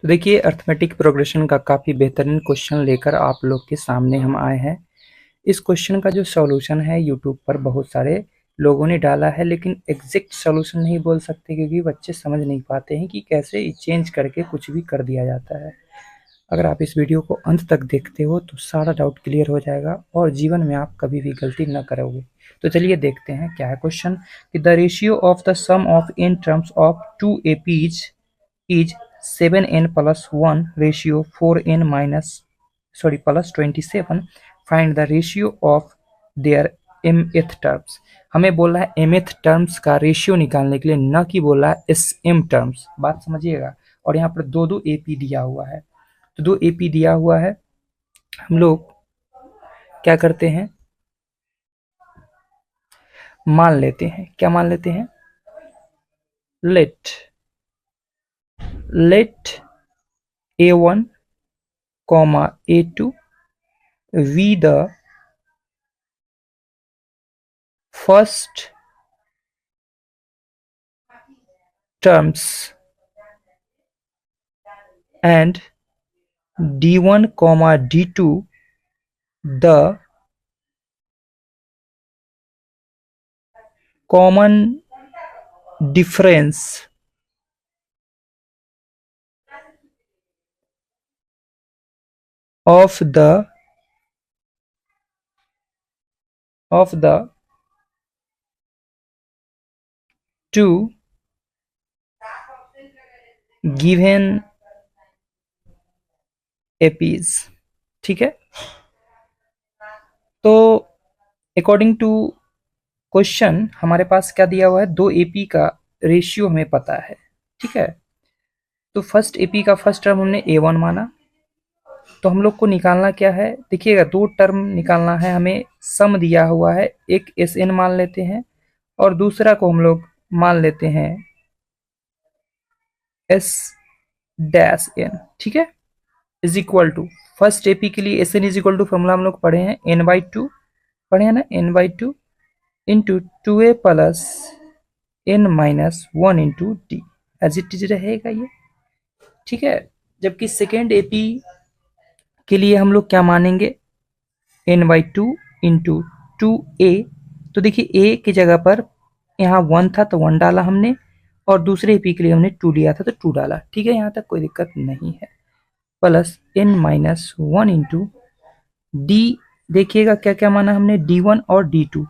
तो देखिए arithmetic progression का काफ़ी बेहतरीन क्वेश्चन लेकर आप लोग के सामने हम आए हैं। इस क्वेश्चन का जो सॉल्यूशन है यूट्यूब पर बहुत सारे लोगों ने डाला है, लेकिन एग्जैक्ट सॉल्यूशन नहीं बोल सकते क्योंकि बच्चे समझ नहीं पाते हैं कि कैसे चेंज करके कुछ भी कर दिया जाता है। अगर आप इस वीडियो को अंत तक देखते हो तो सारा डाउट क्लियर हो जाएगा और जीवन में आप कभी भी गलती न करोगे। तो चलिए देखते हैं क्या है क्वेश्चन कि the ratio of the sum of in terms of two APs is 7n plus 1 ratio 4n minus plus 27. Find the ratio of their mth terms. हमें बोला है mth टर्म्स का रेशियो निकालने के लिए, न कि बोला है sm टर्म्स। बात समझिएगा। और यहाँ पर दो दो एपी दिया हुआ है, तो दो एपी दिया हुआ है। हम लोग क्या करते हैं, मान लेते हैं। क्या मान लेते हैं? Let a1 comma a2 be the first terms and d1 comma d2 the common difference of the two given APs। ठीक है, तो अकॉर्डिंग टू क्वेश्चन हमारे पास क्या दिया हुआ है, दो एपी का रेशियो हमें पता है। ठीक है, तो फर्स्ट एपी का फर्स्ट टर्म हमने a1 माना, तो हम लोग को निकालना क्या है, देखिएगा दो टर्म निकालना है हमें। सम दिया हुआ है, एक एस एन मान लेते हैं और दूसरा को हम लोग मान लेते हैं एस डैश एन। ठीक है, is equal to first AP के लिए S N is equal to formula हम लोग पढ़े हैं n/2, पढ़े हैं ना, n/2 into 2a plus n-1 into D, as it is रहेगा ये। ठीक है, जबकि सेकेंड एपी के लिए हम लोग क्या मानेंगे, n/2 इंटू 2a। तो देखिए a की जगह पर यहाँ 1 था तो 1 डाला हमने, और दूसरे एपी के लिए हमने 2 लिया था तो 2 डाला। ठीक है, यहाँ तक कोई दिक्कत नहीं है। प्लस n-1 इंटू डी, देखिएगा क्या क्या माना हमने, d1 और d2,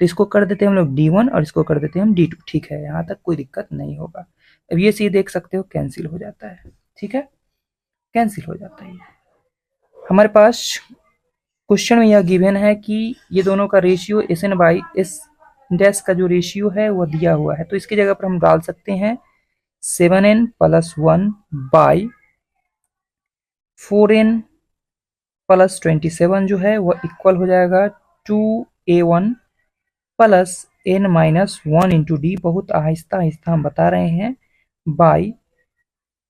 तो इसको कर देते हैं हम लोग d1 और इसको कर देते हैं हम d2। ठीक है, यहाँ तक कोई दिक्कत नहीं होगा। अब ये सी देख सकते हो कैंसिल हो जाता है। ठीक है, कैंसिल हो जाता है। हमारे पास क्वेश्चन में यह गिवन है कि ये दोनों का ratio S N by S dash का जो रेशियो है वह दिया हुआ है, तो इसकी जगह पर हम डाल सकते हैं 7n plus 1 by 4n plus 27 जो है वह इक्वल हो जाएगा 2a1 plus n-1 into D, बहुत आहिस्ता आहिस्ता हम बता रहे हैं, by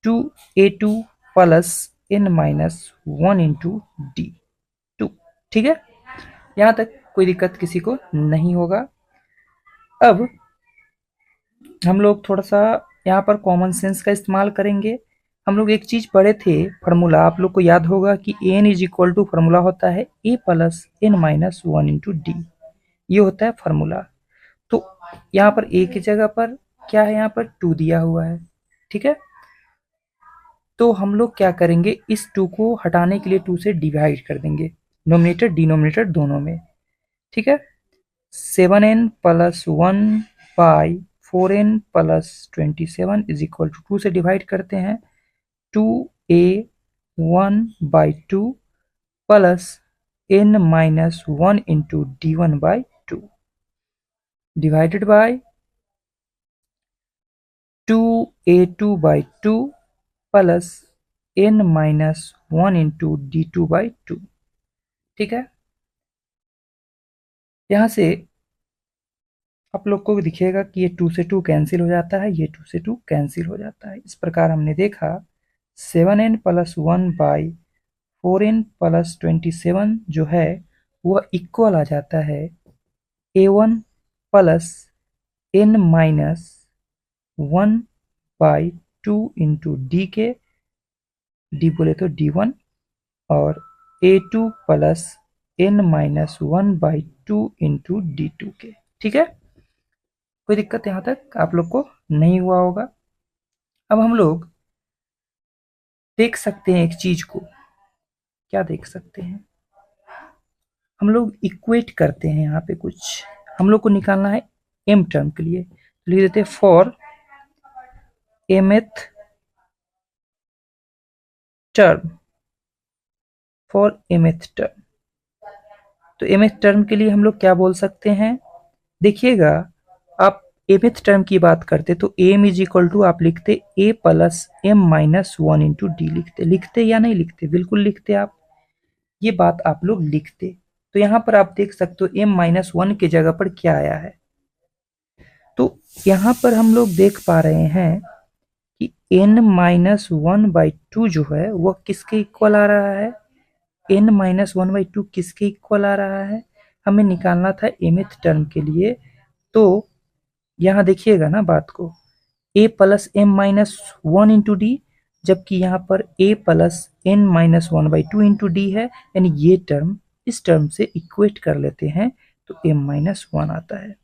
2a2 plus n-1 into D 2। ठीक है, यहाँ तक कोई दिक्कत किसी को नहीं होगा। अब हम लोग थोड़ा सा यहाँ पर कॉमन सेंस का इस्तेमाल करेंगे। हम लोग एक चीज पढ़े थे, फार्मूला आप लोग को याद होगा कि N is equal to formula होता है ए प्लस n-1 इंटू डी, ये होता है फार्मूला। तो यहाँ पर ए की जगह पर क्या है, यहाँ पर 2 दिया हुआ है। ठीक है, तो हम लोग क्या करेंगे, इस 2 को हटाने के लिए 2 से डिवाइड कर देंगे, नोमिनेटर डिनोमिनेटर दोनों में। ठीक है, 7n plus 1 by 4n plus 27 is equal to 2 से डिवाइड करते हैं 2a1 by 2 plus n-1 into d1 by 2 divided by 2a2 by 2 plus n-1 into d2 by 2। ठीक है, यहाँ से आप लोग को दिखेगा कि ये 2 से 2 कैंसिल हो जाता है, ये 2 से 2 कैंसिल हो जाता है। इस प्रकार हमने देखा 7n plus 1 by 4n plus 27 जो है वह इक्वल आ जाता है a1 plus n-1 by 2 into D के डी बोले तो D1 और A2 plus n-1/2 into D2 के। ठीक है, कोई दिक्कत यहाँ तक आप लोग को नहीं हुआ होगा। अब हम लोग देख सकते हैं एक चीज को, क्या देख सकते हैं, हम लोग इक्वेट करते हैं यहाँ पे कुछ, हम लोग को निकालना है m टर्म के लिए, लिख देते हैं for mth term, for mth term. तो mth टर्म के लिए हम लोग क्या बोल सकते हैं, देखिएगा आप mth टर्म की बात करते तो m इज इक्वल टू आप लिखते a plus m-1 into D, लिखते या नहीं लिखते, बिल्कुल लिखते आप, ये बात आप लोग लिखते। तो यहाँ पर आप देख सकते हो m-1 की जगह पर क्या आया है, तो यहाँ पर हम लोग देख पा रहे हैं कि n-1/2 जो है वह किसके इक्वल आ रहा है, n-1/2 किसके इक्वल आ रहा है, हमें निकालना था mth टर्म के लिए। तो यहाँ देखिएगा ना बात को, a plus m-1 into D, जबकि यहाँ पर a plus n-1/2 into D है, यानी ये टर्म इस टर्म से इक्वेट कर लेते हैं तो m-1 आता है।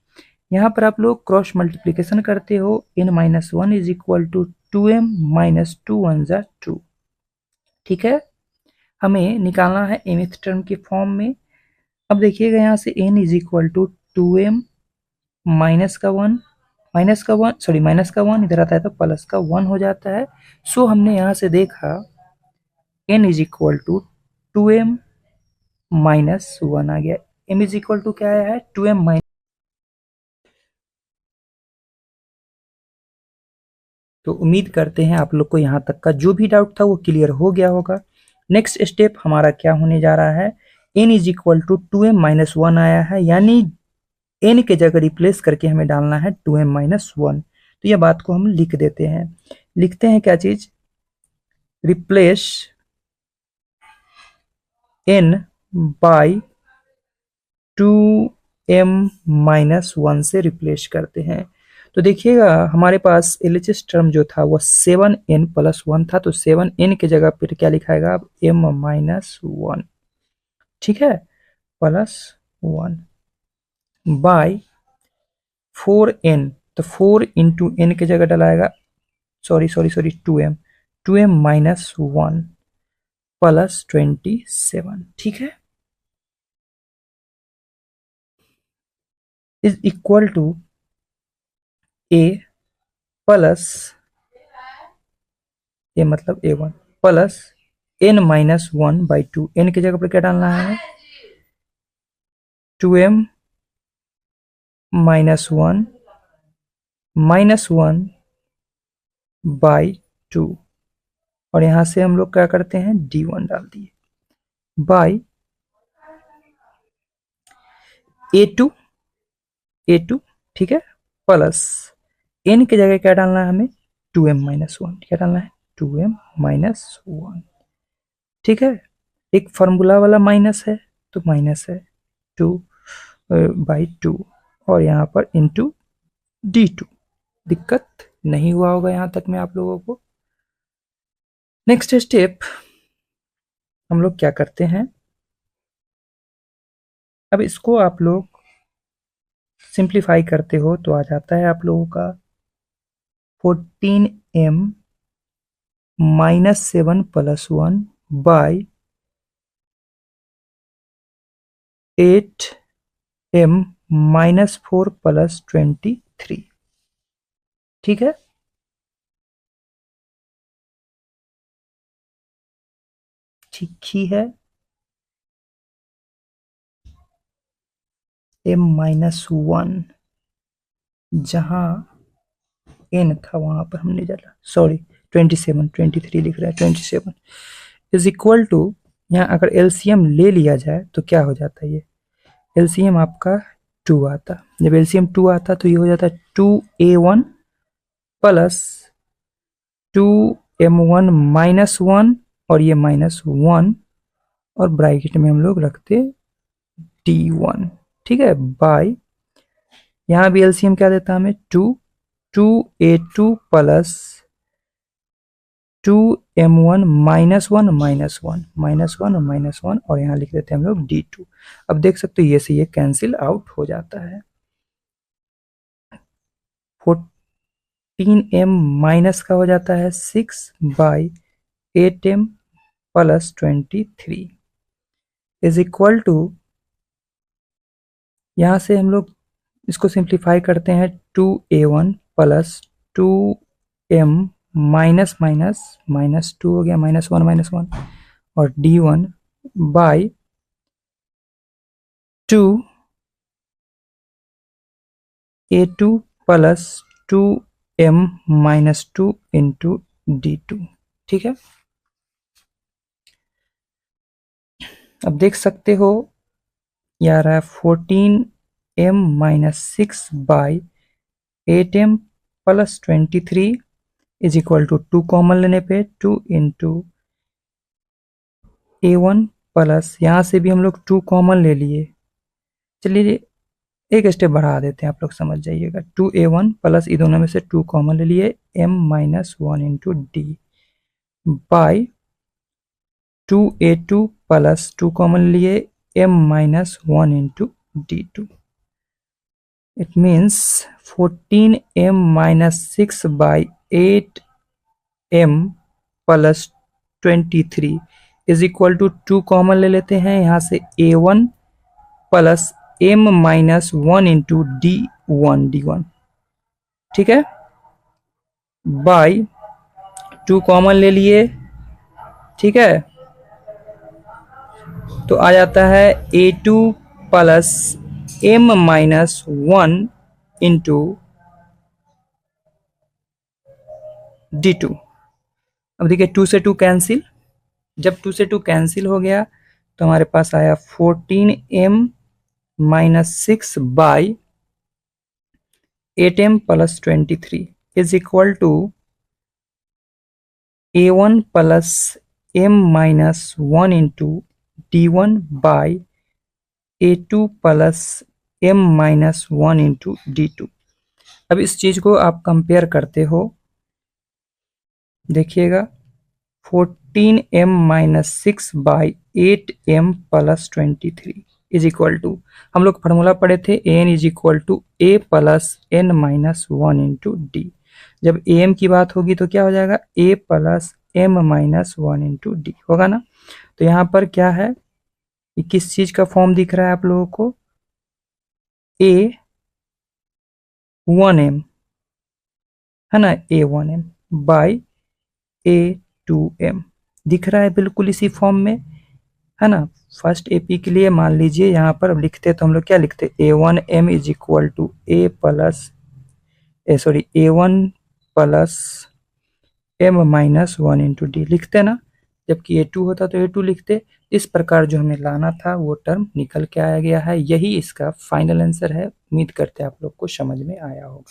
यहाँ पर आप लोग क्रॉस मल्टीप्लीकेशन करते हो, n-1 is equal to 2m minus 2 1 जा 2। ठीक है, हमें निकालना है mth टर्म के फॉर्म में। अब देखिएगा यहाँ से n is equal to 2m minus का 1, माइनस का 1 इधर आता है तो प्लस का 1 हो जाता है। सो हमने यहाँ से देखा n is equal to 2m minus 1 आ गया, m इज इक्वल टू क्या आया है 2m माइनस। तो उम्मीद करते हैं आप लोग को यहाँ तक का जो भी डाउट था वो क्लियर हो गया होगा। नेक्स्ट स्टेप हमारा क्या होने जा रहा है, n is equal to 2m-1 आया है, यानी n के जगह रिप्लेस करके हमें डालना है 2m-1। तो यह बात को हम लिख देते हैं, लिखते हैं क्या चीज, रिप्लेस n बाई 2m-1 से रिप्लेस करते हैं। तो देखिएगा हमारे पास LHS टर्म जो था वो 7n+1 था, तो 7n की जगह पर क्या लिखाएगा अब m-1, ठीक है, प्लस 1 बाई 4n, तो 4 इंटू n की जगह डलाएगा, सॉरी 2m-1 प्लस 27। ठीक है, is equal to a plus a मतलब a1 प्लस n-1/2, n की जगह पर क्या डालना है 2m-1 -1/2, और यहां से हम लोग क्या करते हैं d1 डाल दिए, बाई a2, ठीक है, प्लस n की जगह क्या डालना है हमें 2m-1, क्या डालना है 2m-1, ठीक है, एक फार्मूला वाला माइनस है तो माइनस है 2/2 और यहाँ पर इंटू d2। दिक्कत नहीं हुआ होगा यहाँ तक में आप लोगों को। नेक्स्ट स्टेप हम लोग क्या करते हैं, अब इसको आप लोग सिंप्लीफाई करते हो तो आ जाता है आप लोगों का 14m-7 + 1 बाई 8m-4 + 23। ठीक है, ठीक ही है, m-1 जहां n था वहां पर हमने डाला, सॉरी 23 लिख रहा है, 27 इज इक्वल टू, यहाँ अगर एलसीएम ले लिया जाए तो क्या हो जाता है, ये एलसीएम आपका 2 आता, जब एलसीएम 2 आता तो ये हो जाता है 2a1 प्लस 2m1 और ये -1 और ब्रैकेट में हम लोग रखते d1। ठीक है, बाय यहाँ भी एलसीएम क्या देता है हमें 2a2 प्लस 2m1 -1 -1 -1 और -1 और यहाँ लिख देते हैं हम लोग d2। अब देख सकते हो ये से ये कैंसिल आउट हो जाता है। 14m माइनस का हो जाता है 6/8m plus 23 is equal to, यहाँ से हम लोग इसको सिंप्लीफाई करते हैं, 2a1 plus 2m minus minus -2 हो गया, -1 और d1 by 2a2 plus 2m -2 into d2। ठीक है, अब देख सकते हो ये आ रहा है 14m minus 6/8m plus 23 is equal to 2 common लेने पे 2 इंटू a1 प्लस, यहाँ से भी हम लोग 2 कॉमन ले लिए। चलिए एक स्टेप बढ़ा देते हैं, आप लोग समझ जाइएगा। 2a1 प्लस ये दोनों में से 2 कॉमन ले लिए, m -1 into d by 2a2 plus 2 common लिए, m -1 into d2। It means 14m minus 6/8m plus 23 is equal to 2 common ले लेते हैं, यहाँ से a1 plus m -1 into d1। ठीक है, बाई 2 कॉमन ले लिए। ठीक है, तो आ जाता है a2 plus m -1 into d2। अब देखिए 2 से 2 कैंसिल, जब 2 से 2 कैंसिल हो गया तो हमारे पास आया 14m minus 6/8m plus 23 is equal to a1 plus m -1 into d1 by a2 plus m -1 into d2। अब इस चीज को आप कंपेयर करते हो, देखिएगा 14m minus 6/8m plus 23 is equal to, हम लोग फार्मूला पढ़े थे an is equal to a plus n -1 into D. जब am की बात होगी तो क्या हो जाएगा, a plus m -1 into D होगा ना। तो यहाँ पर क्या है, ये किस चीज का फॉर्म दिख रहा है आप लोगों को, a1m है ना, a1m बाई a2m दिख रहा है बिल्कुल इसी फॉर्म में, है ना। फर्स्ट एपी के लिए मान लीजिए यहाँ पर अब लिखते तो हम लोग क्या लिखते, a1m is equal to a plus a1 plus m -1 into D लिखते ना, जबकि a2 होता तो a2 लिखते। इस प्रकार जो हमें लाना था वो टर्म निकल के आया गया है, यही इसका फाइनल आंसर है। उम्मीद करते हैं आप लोग को समझ में आया होगा।